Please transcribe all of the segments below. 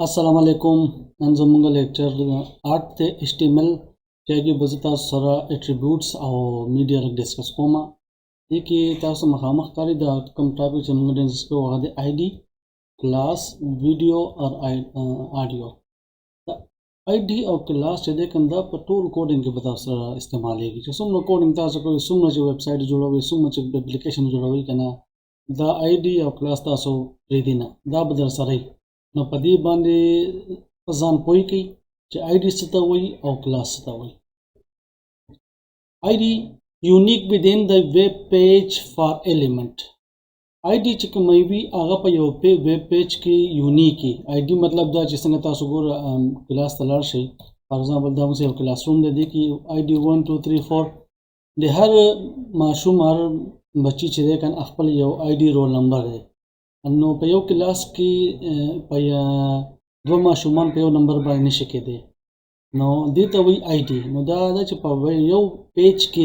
अस्सलाम वालेकुम नन ज़मूंगा लेक्चर 8 ते HTML चेगी बजता सरा एट्रीब्यूट्स और मीडिया रख डिस्कस कोमा देखि तासो मखामख कारी दा कम टॉपिक जमूंगा डिस्कस को वादे आईडी क्लास वीडियो और ऑडियो द आईडी और क्लास चेदे कंदा पर टूल कोडिंग के बता सरा इस्तेमाल है कि सुम कोडिंग तासो को सुम जो वेबसाइट जुड़ो सुम एप्लीकेशन जुड़ो कना द आईडी और क्लास तासो रेदिना दा बदर सरे न पदी बांधे ज़ान पोई की चे आईडी सता हुई और क्लास सता हुई ID unique within the web page for element ID चिक मई भी आगा पे यो पे वेब पेज की यूनिक की आईडी मतलब दा जिसने तासो गोर क्लास तलार से फॉर एग्जांपल दा मुझे क्लासरूम दे दी कि आईडी 1 2 3 4 दे हर मासूम हर बच्ची चेदे कन अखपल यो आईडी रोल नंबर है अन्नो पे यो क्लास की पया दो माशुमान पे यो नंबर बाय निशे के दे नो दी तो वही आईडी नो दा च पे यो पेज की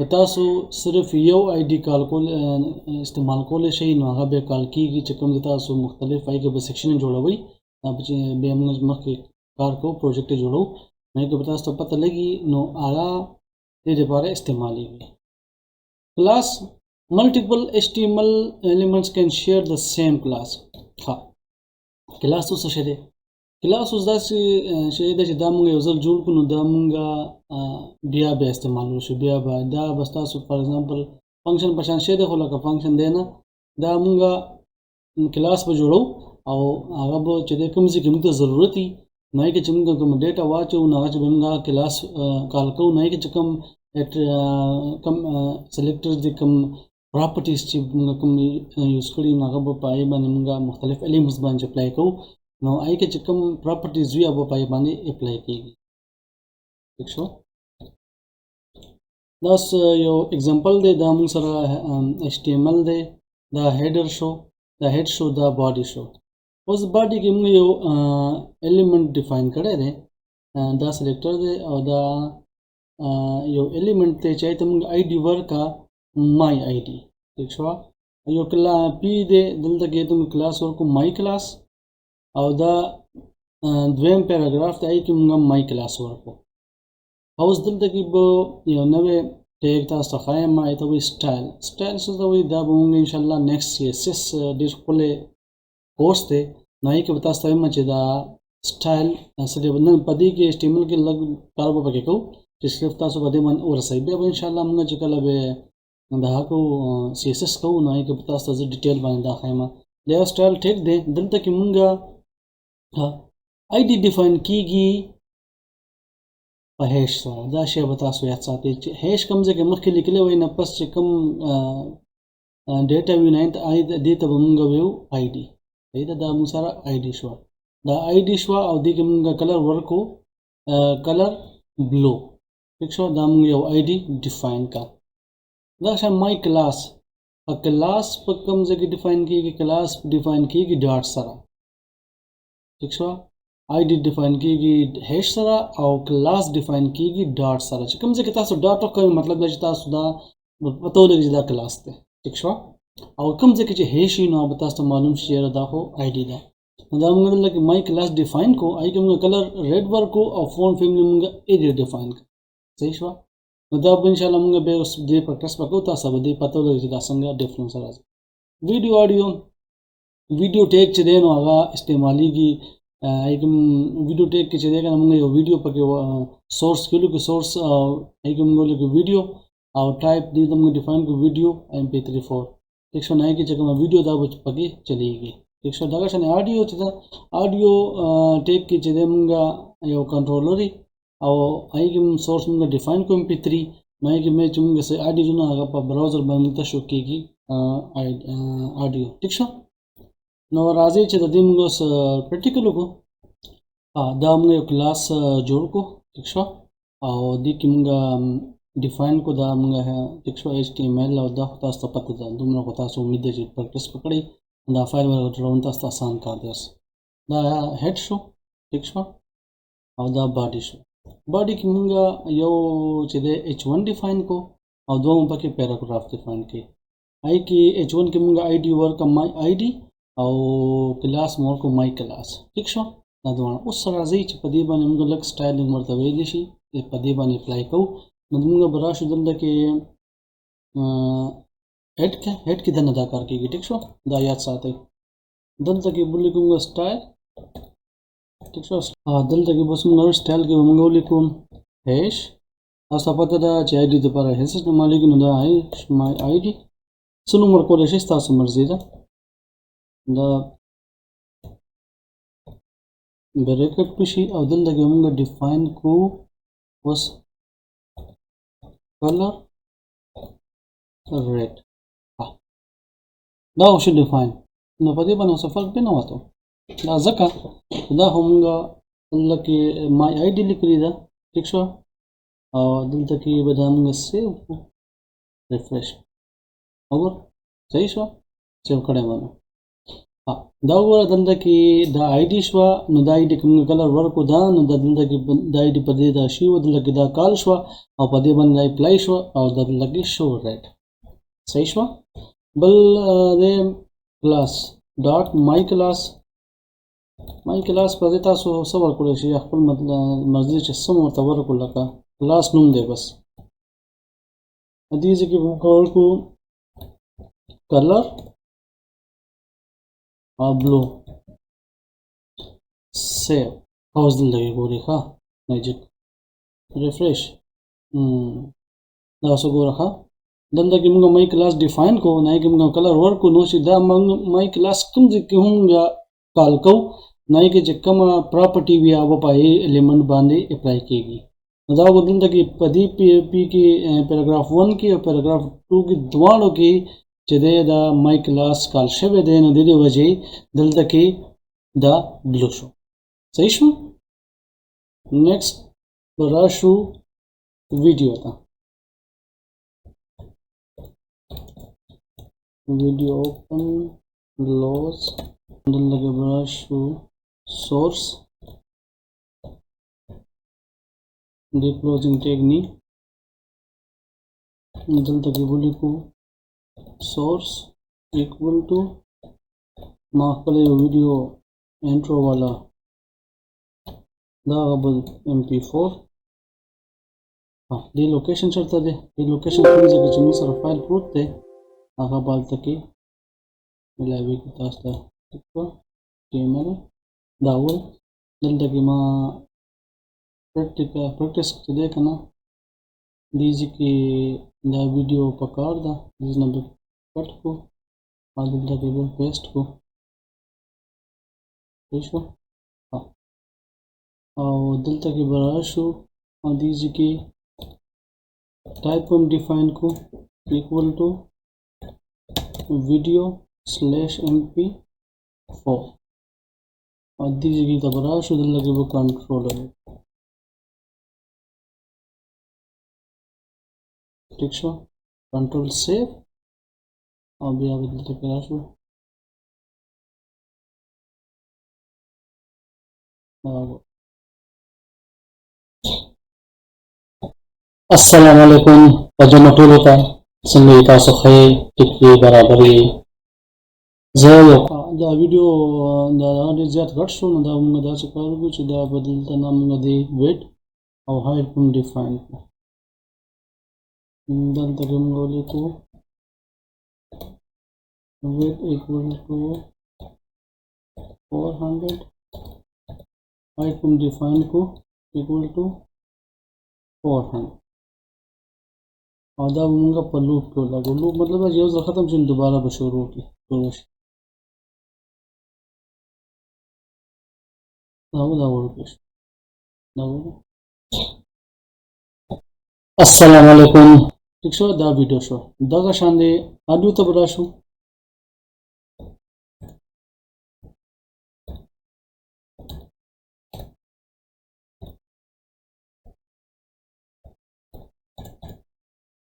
बतासो सिर्फ यो आईडी कॉल को इस्तेमाल को ले शई नो बे कॉल की चकम बतासो मुख्तलिफ आई के सेक्शन जोड़ा हुई अब बे हम मख कार को प्रोजेक्ट जोड़ो नहीं के बतास तो पता लगी नो आला दे बारे इस्तेमाल ही class multiple HTML elements can share the same class ها class तो शरे क्लास उस दास शरे दा दामुंगा यूजर जोड़ को दामुंगा बिया बे इस्तेमाल हो बिया बा दा बस्ता सो फॉर एग्जांपल फंक्शन पहचान शेदे होला का फंक्शन देना दामुंगा क्लास पर जोड़ो और आगे वो चेदे कम से कम तो जरूरत ही नहीं कि चुमगा कम डेटा वाचो ना वाचो बेमगा क्लास कॉल को नहीं कि चकम एट कम सेलेक्टर्स दे कम प्रॉपर्टीज ची कम यूज करी नागा बो पाए बाने मुंगा मुख्तलिफ एलिमेंट्स बान अप्लाई को नो आई के चकम प्रॉपर्टीज भी अब पाए बाने अप्लाई कीगी ठीक छो दस यो एग्जांपल दे दा मुंग सरा HTML दे दा header show the head show the body show उस बॉडी के मुंग यो एलिमेंट डिफाइन करे दे दा सिलेक्टर दे और दा यो एलिमेंट ते चाहे तो मुंग आईडी वर्क का माई आईडी ठीक छो यो क्ला पी दे दल तक ये तुम क्लास और को माई क्लास और दा द्वेम पैराग्राफ आई कि मुंगा माई क्लास और को हाउस दल तक बो यो नवे टेग ता सखाए माई तो वी स्टाइल से तो वी दा मुंगा इंशाल्लाह नेक्स्ट सीएसएस डिस कोले कोर्स थे नहीं के बता सके मचे दा स्टाइल से बंदन पदी के HTML के लग कारबो पके को सिर्फ ता सो बदे मन और सही बे इंशाल्लाह मुंगा चकला बे दा को सीएसएस को नहीं के बता सके डिटेल बन दा खैमा ले स्टाइल ठीक दे दल तक मुंगा आईडी डिफाइन कीगी हैश सा दा शे बता सो याद साथे हैश कम से कम के लिखले वही न पस से कम डेटा वी नाइन आई दे तब मुंगा वे आईडी इदा दा मुसारा आईडी शो दा आईडी शो और दी के मुंगा कलर वर्क को कलर ब्लू ठीक शो दा मुंगा आईडी डिफाइन का दा शा माई क्लास अ क्लास पर कम से डिफाइन की क्लास डिफाइन की डॉट सरा ठीक शो आईडी डिफाइन की हैश सरा और क्लास डिफाइन की डॉट सरा कम से तासो डॉट का मतलब जता सुदा पतो लग जदा क्लास ते ठीक शो और कम से कि हैश ही ना बता तो मालूम शेयर दा हो आईडी दा दा मुंगा लग माई क्लास डिफाइन को आई के मुंगा कलर रेड वर्क को और फोन फैमिली मुंगा एज डिफाइन का सही शो दा इंशाल्लाह मुंगा बे उस दे प्रैक्टिस पको ता सब दे पतो लग जदा संगा डिफरेंस आ वीडियो ऑडियो टेक च देनो आगा इस्तेमाली की एक वीडियो टेक के चलेगा मुंगा यो वीडियो पके सोर्स के सोर्स एक मुंगा लगे वीडियो और टाइप दी मुंगा डिफाइन को वीडियो mp34 ठीक सो नहीं कि जगह वीडियो दा पके चलेगी ठीक सो दागा शन ऑडियो चदा ऑडियो टेक के चले मुंगा यो कंट्रोलर और आई के सोर्स मुंगा डिफाइन को mp3 नहीं कि मैं चुंगा से ऑडियो ना आगा पर ब्राउज़र बनता शो की ऑडियो ठीक सो नो राजी च दी मुंगा प्रैक्टिकल को दा मुंगा क्लास जोड़ को ठीक शो और दी कि मुंगा डिफाइन को दा मुंगा है ठीक शो HTML और दा होता तो पता दा दुमरा होता सो उम्मीद है प्रैक्टिस पकड़ी दा फाइल में ड्राउन ता आसान कर दिस दा हेड शो ठीक शो और दा बॉडी शो बॉडी की मुंगा यो चदे h1 डिफाइन को और दो मुंगा के पैराग्राफ डिफाइन के आई की h1 के मुंगा आईडी वर्क माई आईडी او کلاس مور کو مای کلاس ٹھیک شو دا دوه اوس راځي چې په دې باندې موږ لک سټایلینګ ورته ویلی شي په دې باندې اپلای کوو نو موږ به راشو دلته کې هډ کې دنه دا کار کیږي ټیک شو دا یاد ساتئ دلته کې بل کوم سټایل ټیک شو دلته کې بس موږ سټایل کې موږ ولیکو هیش تاسو پته ده چې آی ډي لپاره هیڅ نه مالګي نو دا آی ډي څو نمبر کولای شي تاسو مرزي ده دا بریکټ پشي او دلته کې موږ ډیفاین کو اوس کلر red دا شو ډیفاین نو په دې باندې څه فرق نه وته دا ځکه دا همغه لکه مای آی ډي لیکلی دا ٹھیک شو او دلته کې به دا موږ سیو ریفریش اور صحیح شو سیو کړه باندې دا وګوره دلته کې دا آی ډي شو نو دا آی ډي کوم کلر ورکو دا نو دلته کې دا آی ډي په دې دا شی و دلته کې دا کال شو او په دې باندې اپلای شو او دلته کې شو ریډ صحیح شو بل د کلاس ډاټ مای کلاس په دې تاسو څه ورکول شي خپل مرزي چې سم ورته ورکول لکه کلاس نوم دی بس دې ځکه موږ ورکو کلر blue save اوس دلته ګوري ښه میجیک ریفریش دا څه ګوره ښه دلته کې موږ مای کلاس ډیفاین کوو نه کې موږ کلر ورکو نو چې دا مای کلاس کوم ځکه هم کال کو نه کې چې کومه پراپرټي وي هغه په ایلیمنٹ باندې اپلای کیږي دا دلته کې په دې پی کې پیراګراف 1 کې او پیراګراف 2 کې دواړو کې چې دا مای کلاس کال شوی دی نو د دې وجې دلته کې دا بلو شو صحیح شو نیکسٹ راشو ویډیو ته ویډیو اوپن کلوز دلته کې راشو سورس دی کلوزینګ ټیګ نی دلته کې ولیکو source equal to ما خپل ویډیو انټرو والا دا بل mp4 دی لوکیشن چرته دی دی لوکیشن کوم ځای کې چې موږ سره فایل پروت دی هغه بالته کې ملاوي کې تاسو ته ټکو کیمل دا ول دلته کې ما پریکټیس کې دی کنه دې کې دا ویډیو پکار ده دې कट को आगे लगेगा पेस्ट को ठीक है और दिल तक बराश हो और दीजिए कि टाइप हम डिफाइन को equal to video slash mp4 और दीजिए कि बराश हो दिल लगे वो कंट्रोलर ठीक है कंट्रोल सेव अभी आगे दिलते प्रयास हो अस्सलाम वालेकुम पजमा टोलो का څنګه تاسو خې ټکی برابرې زه یو دا ویډیو دا ډېر زیات غټ شو نو دا موږ دا څه کوو چې دا بدلته نه موږ دی ویټ او هایټ کوم ډیفاین کړو دلته موږ ولیکو width equal to 400 height को define को equal to 400 और दा मूंगा पर लूप को लागू लूप मतलब ये उस खत्म से दोबारा बशुरू की अस्सलाम वालेकुम ठीक शो दा वीडियो शो दा शांदे ऑडियो तो बड़ा शो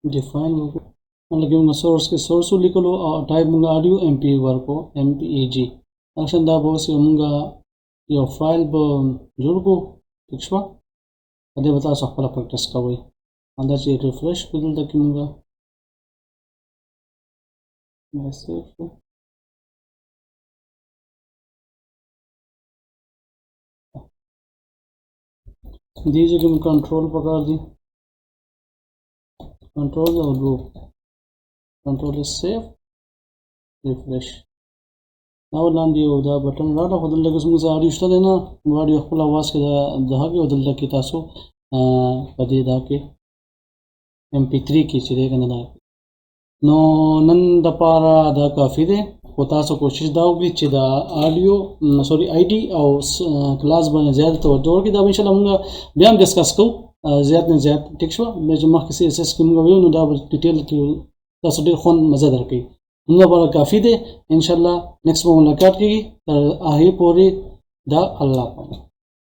डिफाइन मतलब कि सोर्स के सोर्स लिखलो और टाइप मुंगा audio MP Virgo MPG action दा बोस मुंगा यो फाइल ब जुड़को ठीक छवा अदे बता सकला प्रैक्टिस का वही अंदर से रिफ्रेश बदल तक मुंगा मैसेज دې ځای کې مو کنټرول پکار دي کنټرول او لوپ کنټرول سیف ریفریش دا لاندې یو دا بټن راغله خو دلته کې زموږ اډیو شته دی نه موږ اډیو خپل اواز کې د هغې او دلته کې تاسو په دې دا کې MP3 کې چې دی که نه دا نو نن دپاره دا کافي دی خو تاسو کوشش دا وکړئ چې د اډیو سوري آی ډي او کلاس باندې زیات توجه وکړئ دا به انشاءالله موږ بیا هم ډسکس کوو زیات نه زیات ټیک شوه بیا چې مخکې CSS کې موږ ویو نو دا به ډیټیل کې تاسو ډېر خوند مزه درکوي موږ لپاره کافي دی انشاءالله نیکسټ به ملاقات کېږي تر هغې پورې دا الله پاک